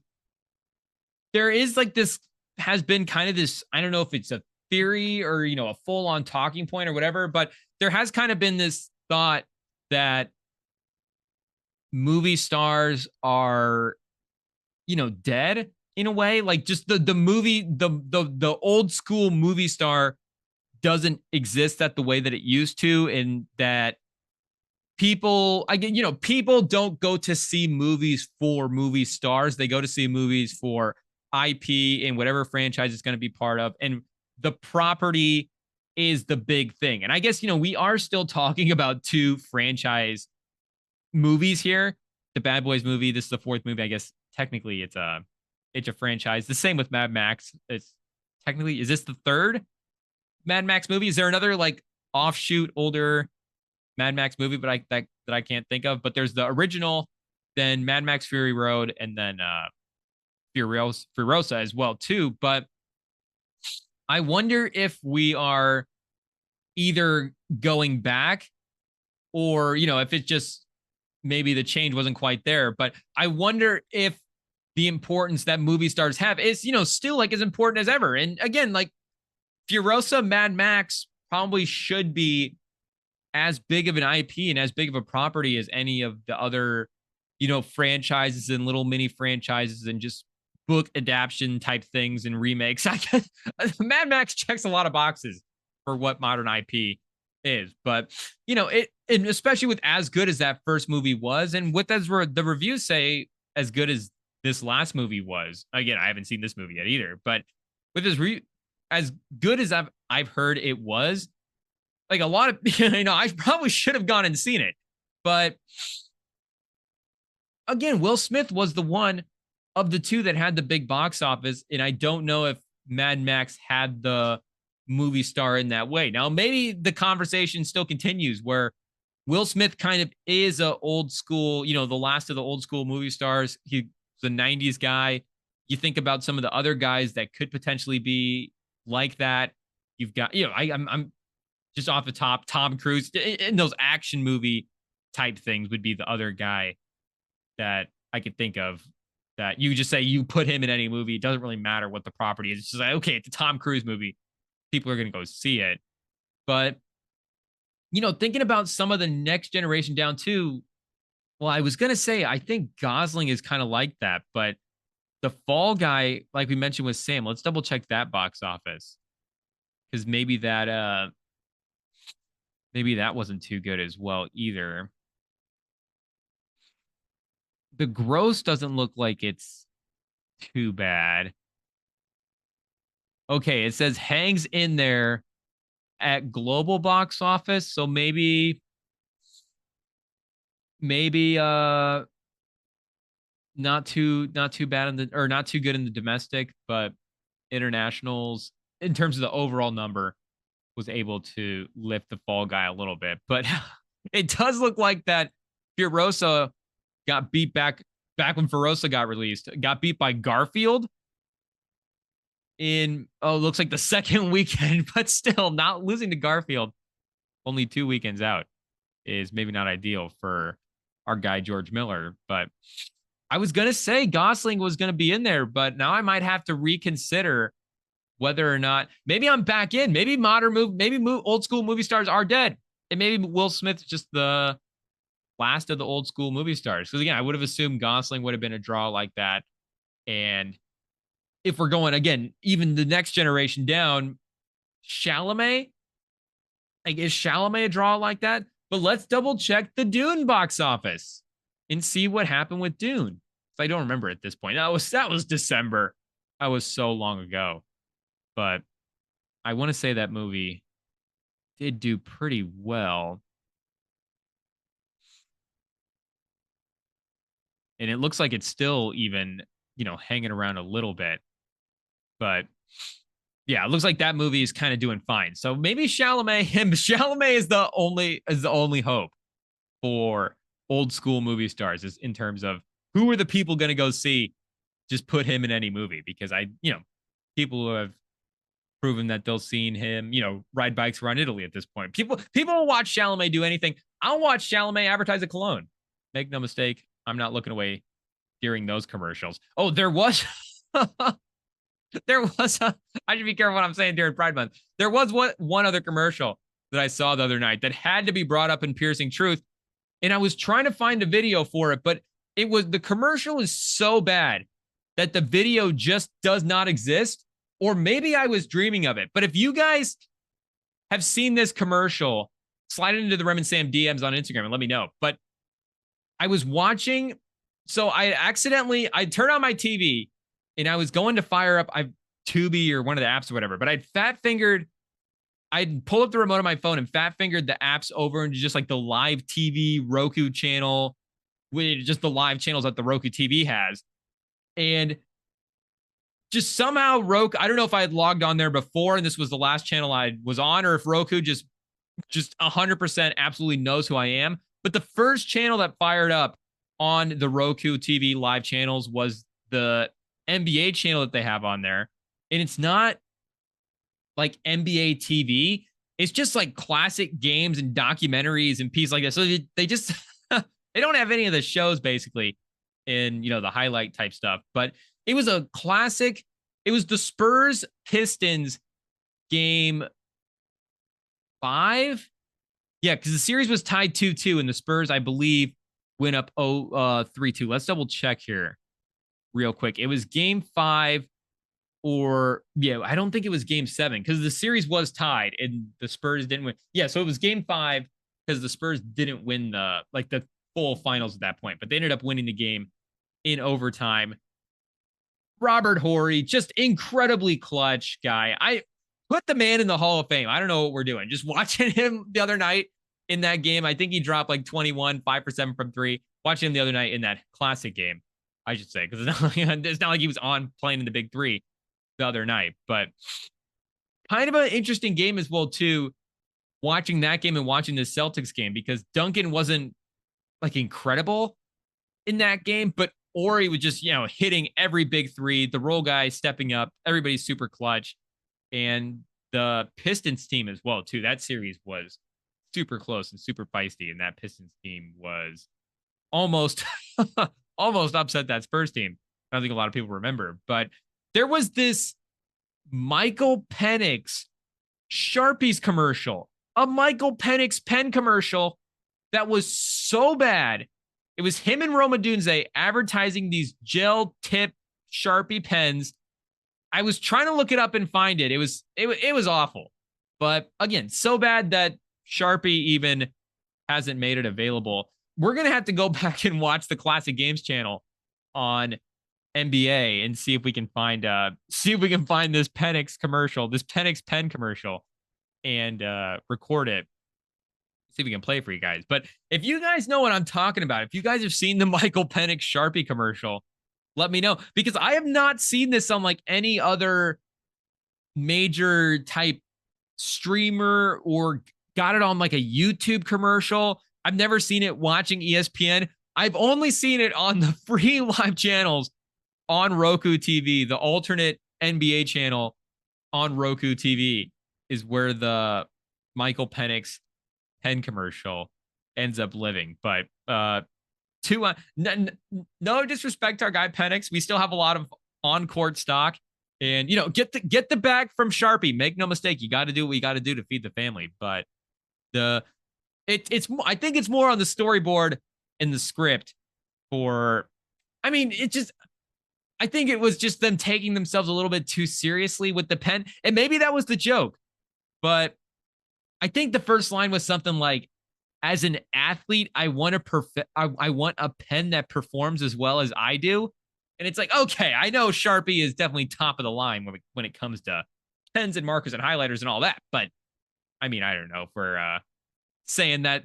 there is like this, has been kind of this, I don't know if it's a theory or, a full on talking point or whatever, but there has kind of been this thought that movie stars are, dead in a way. Like just the movie, the old school movie star doesn't exist at the way that it used to, and that people people don't go to see movies for movie stars. They go to see movies for IP and whatever franchise it's going to be part of. And the property is the big thing. And I guess, we are still talking about two franchise movies here. The Bad Boys movie, this is the 4th movie. I guess technically it's a franchise. The same with Mad Max. It's technically, is this the 3rd Mad Max movie? Is there another like offshoot older Mad Max movie, but that that I can't think of, but there's the original, then Mad Max Fury Road, and then Furiosa as well too. But I wonder if we are either going back or, if it's just maybe the change wasn't quite there. But I wonder if the importance that movie stars have is, still like as important as ever. And again, like Furiosa, Mad Max probably should be as big of an IP and as big of a property as any of the other, franchises and little mini franchises and just book adaptation type things and remakes. I guess Mad Max checks a lot of boxes for what modern IP is, but and especially with as good as that first movie was, and with as the reviews say as good as this last movie was. Again, I haven't seen this movie yet either, but with as good as I've heard it was, like a lot of I probably should have gone and seen it, but again, Will Smith was the one of the two that had the big box office, and I don't know if Mad Max had the movie star in that way. Now, maybe the conversation still continues where Will Smith kind of is a old school, the last of the old school movie stars. He's a 90s guy. You think about some of the other guys that could potentially be like that. You've got, I'm just off the top, Tom Cruise in those action movie type things would be the other guy that I could think of that you just say you put him in any movie. It doesn't really matter what the property is. It's just like, okay, it's a Tom Cruise movie. People are going to go see it. But, thinking about some of the next generation down too, well, I was going to say, I think Gosling is kind of like that, but the Fall Guy, like we mentioned with Sam, let's double check that box office. Because maybe that wasn't too good as well either. The gross doesn't look like it's too bad. Okay, it says hangs in there at global box office, so maybe not too bad not too good in the domestic, but internationals in terms of the overall number was able to lift the Fall Guy a little bit. But it does look like that Furiosa got beat back when Furiosa got released, got beat by Garfield in looks like the second weekend, but still not losing to Garfield only 2 weekends out is maybe not ideal for our guy George Miller. But I was gonna say Gosling was gonna be in there, but now I might have to reconsider whether or not maybe I'm back in. Maybe old school movie stars are dead, and maybe Will Smith's just the last of the old school movie stars. Because again, I would have assumed Gosling would have been a draw like that, and if we're going again, even the next generation down, Chalamet, like is Chalamet a draw like that? But let's double check the Dune box office and see what happened with Dune. I don't remember at this point. That was December. That was so long ago. But I want to say that movie did do pretty well. And it looks like it's still even, hanging around a little bit. But yeah, it looks like that movie is kind of doing fine. So maybe Chalamet is the only hope for old school movie stars is in terms of who are the people going to go see. Just put him in any movie because people who have proven that they'll seen him, ride bikes around Italy at this point. People will watch Chalamet do anything. I'll watch Chalamet advertise a cologne. Make no mistake, I'm not looking away during those commercials. Oh, there was I should be careful what I'm saying during Pride Month. There was one other commercial that I saw the other night that had to be brought up in Piercing Truth. And I was trying to find a video for it, but the commercial is so bad that the video just does not exist. Or maybe I was dreaming of it. But if you guys have seen this commercial, slide it into the Rem and Sam DMs on Instagram and let me know. But I was watching, so I turned on my TV and I was going to fire up Tubi or one of the apps or whatever, but I'd pull up the remote on my phone and fat fingered the apps over into just like the live TV Roku channel, with just the live channels that the Roku TV has. And just somehow Roku, I don't know if I had logged on there before and this was the last channel I was on, or if Roku just 100% absolutely knows who I am. But the first channel that fired up on the Roku TV live channels was the NBA channel that they have on there. And it's not like NBA TV. It's just like classic games and documentaries and pieces like that. So they just they don't have any of the shows basically in, you know, the highlight type stuff. But it was a classic. It was the Spurs Pistons game 5. Yeah, because the series was tied 2-2, and the Spurs, I believe, went up 3-2. Let's double check here real quick. It was game 5, or yeah, I don't think it was game 7 because the series was tied and the Spurs didn't win. Yeah, so it was game 5 because the Spurs didn't win the full finals at that point, but they ended up winning the game in overtime. Robert Horry, just incredibly clutch guy. I put the man in the Hall of Fame. I don't know what we're doing. Just watching him the other night in that game. I think he dropped like 21, 5 for 7 from 3. Watching him the other night in that classic game, I should say, because it's not like he was on playing in the big 3 the other night. But kind of an interesting game as well, too, watching that game and watching the Celtics game, because Duncan wasn't like incredible in that game, but Horry was just, you know, hitting every big 3, the role guy stepping up, everybody's super clutch. And the Pistons team as well, too. That series was super close and super feisty, and that Pistons team was almost almost upset that Spurs team. I don't think a lot of people remember, but there was this Michael Penix Sharpies commercial, a Michael Penix pen commercial that was so bad. It was him and Roma Dunze advertising these gel tip Sharpie pens. I was trying to look it up and find it. It was awful. But again, so bad that Sharpie even hasn't made it available. We're going to have to go back and watch the Classic Games channel on NBA and see if we can find this Penix commercial, this Penix pen commercial, and record it. See if we can play for you guys. But if you guys know what I'm talking about, if you guys have seen the Michael Penix Sharpie commercial, let me know, because I have not seen this on like any other major type streamer or got it on like a YouTube commercial. I've never seen it watching ESPN. I've only seen it on the free live channels on Roku TV. The alternate NBA channel on Roku TV is where the Michael Penix pen commercial ends up living. But no disrespect to our guy Penix. We still have a lot of on-court stock, and you know, get the bag from Sharpie. Make no mistake, you got to do what you got to do to feed the family. But it's I think it's more on the storyboard and the script for. I mean, I think it was just them taking themselves a little bit too seriously with the pen, and maybe that was the joke. But I think the first line was something like, as an athlete, I want a pen that performs as well as I do. And it's like, okay, I know Sharpie is definitely top of the line when it comes to pens and markers and highlighters and all that. But I mean, I don't know if we're saying that.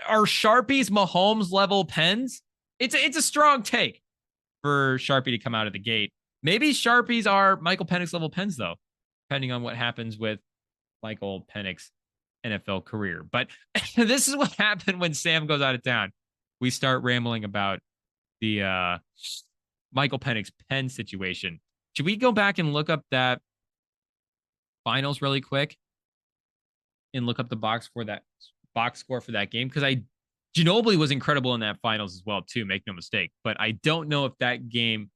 Are Sharpies Mahomes level pens? It's a strong take for Sharpie to come out of the gate. Maybe Sharpies are Michael Penix level pens, though, depending on what happens with Michael Penix NFL career. But this is what happened when Sam goes out of town. We start rambling about the Michael Penix pen situation. Should we go back and look up that finals really quick and look up the box score for that game? Because Ginobili was incredible in that finals as well, too. Make no mistake. But I don't know if that game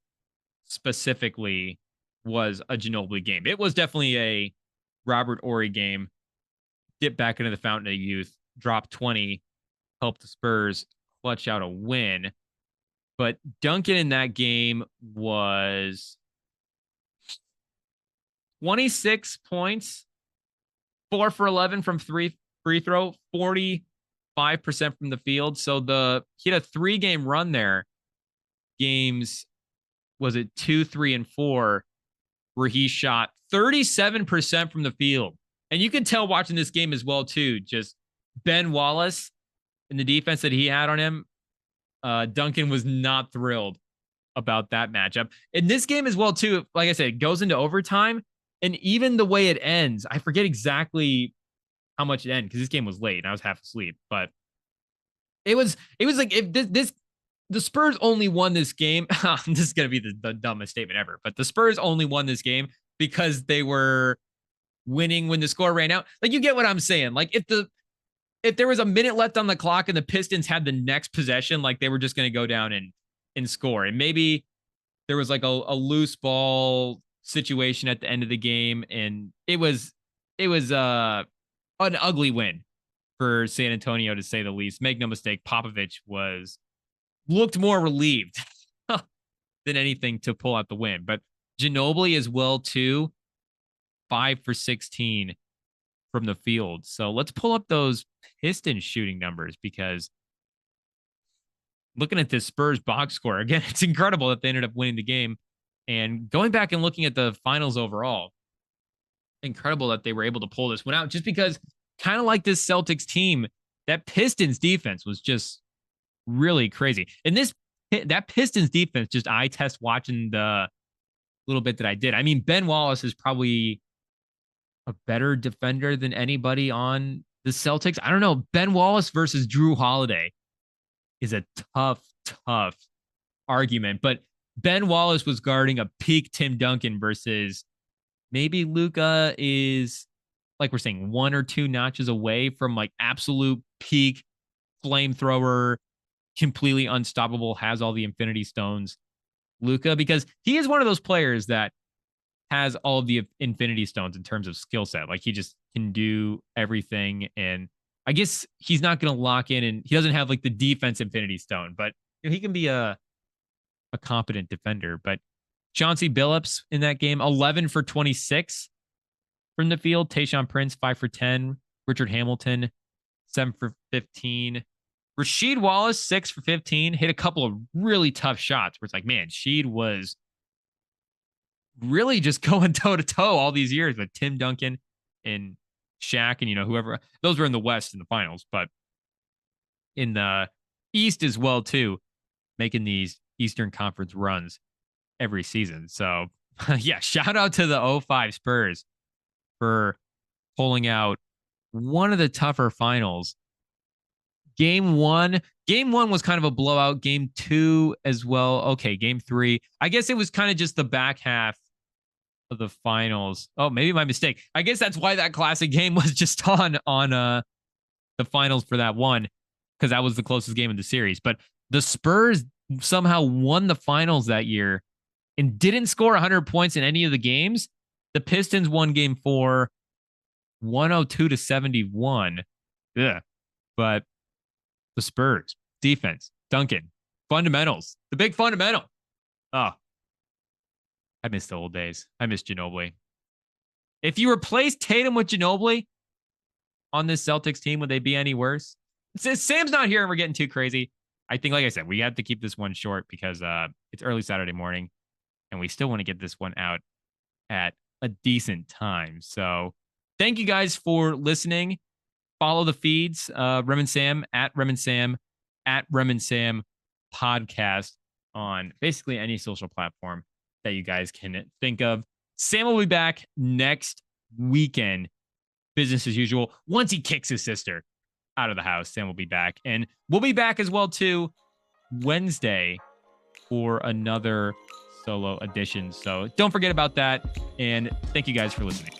specifically was a Ginobili game. It was definitely a Robert Horry game. Dip back into the fountain of youth, drop 20, help the Spurs clutch out a win. But Duncan in that game was 26 points, 4 for 11 from free throw, 45% from the field. So he had a 3-game run there. Games, was it 2, 3, and 4, where he shot 37% from the field. And you can tell watching this game as well, too, just Ben Wallace and the defense that he had on him. Duncan was not thrilled about that matchup. In this game as well, too, like I said, it goes into overtime. And even the way it ends, I forget exactly how much it ended because this game was late and I was half asleep. But It was like if this the Spurs only won this game. This is gonna be the dumbest statement ever, but the Spurs only won this game because they were winning when the score ran out. Like, you get what I'm saying? Like, if there was a minute left on the clock and the Pistons had the next possession, like, they were just gonna go down and score. And maybe there was like a loose ball situation at the end of the game, and it was an ugly win for San Antonio, to say the least. Make no mistake, Popovich looked more relieved than anything to pull out the win. But Ginobili as well too, 5 for 16 from the field. So let's pull up those Pistons shooting numbers, because looking at this Spurs box score again, it's incredible that they ended up winning the game. And going back and looking at the finals overall, incredible that they were able to pull this one out, just because, kind of like this Celtics team, that Pistons defense was just really crazy. And that Pistons defense, just eye test watching the little bit that I did. I mean, Ben Wallace is probably a better defender than anybody on the Celtics. I don't know. Ben Wallace versus Drew Holiday is a tough argument. But Ben Wallace was guarding a peak Tim Duncan versus maybe Luka is, like we're saying, 1 or 2 notches away from like absolute peak flamethrower, completely unstoppable, has all the Infinity Stones Luka, because he is one of those players that has all of the Infinity Stones in terms of skill set. Like, he just can do everything. And I guess he's not going to lock in, and he doesn't have like the defense Infinity Stone, but he can be a competent defender. But Chauncey Billups in that game, 11 for 26 from the field. Tayshaun Prince, 5 for 10. Richard Hamilton, 7 for 15. Rasheed Wallace, 6 for 15. Hit a couple of really tough shots where it's like, man, Sheed was really just going toe to toe all these years with Tim Duncan and Shaq and, whoever. Those were in the West in the finals, but in the East as well too, making these Eastern Conference runs every season. So yeah, shout out to the 05 Spurs for pulling out one of the tougher finals. Game one was kind of a blowout. Game 2 as well. Okay, game 3. I guess it was kind of just the back half of the finals. Oh, maybe my mistake. I guess that's why that classic game was just on the finals for that one, because that was the closest game of the series. But the Spurs somehow won the finals that year and didn't score 100 points in any of the games. The Pistons won game 4, 102-71. Yeah. But the Spurs, defense, Duncan, fundamentals, the big fundamental. Oh, I miss the old days. I miss Ginobili. If you replace Tatum with Ginobili on this Celtics team, would they be any worse? Sam's not here and we're getting too crazy. I think, like I said, we have to keep this one short because it's early Saturday morning and we still want to get this one out at a decent time. So thank you guys for listening. Follow the feeds, Rem and Sam, at Rem and Sam, at Rem and Sam podcast on basically any social platform that you guys can think of. Sam will be back next weekend, business as usual. Once he kicks his sister out of the house, Sam will be back. And we'll be back as well, too, Wednesday for another solo edition. So don't forget about that. And thank you guys for listening.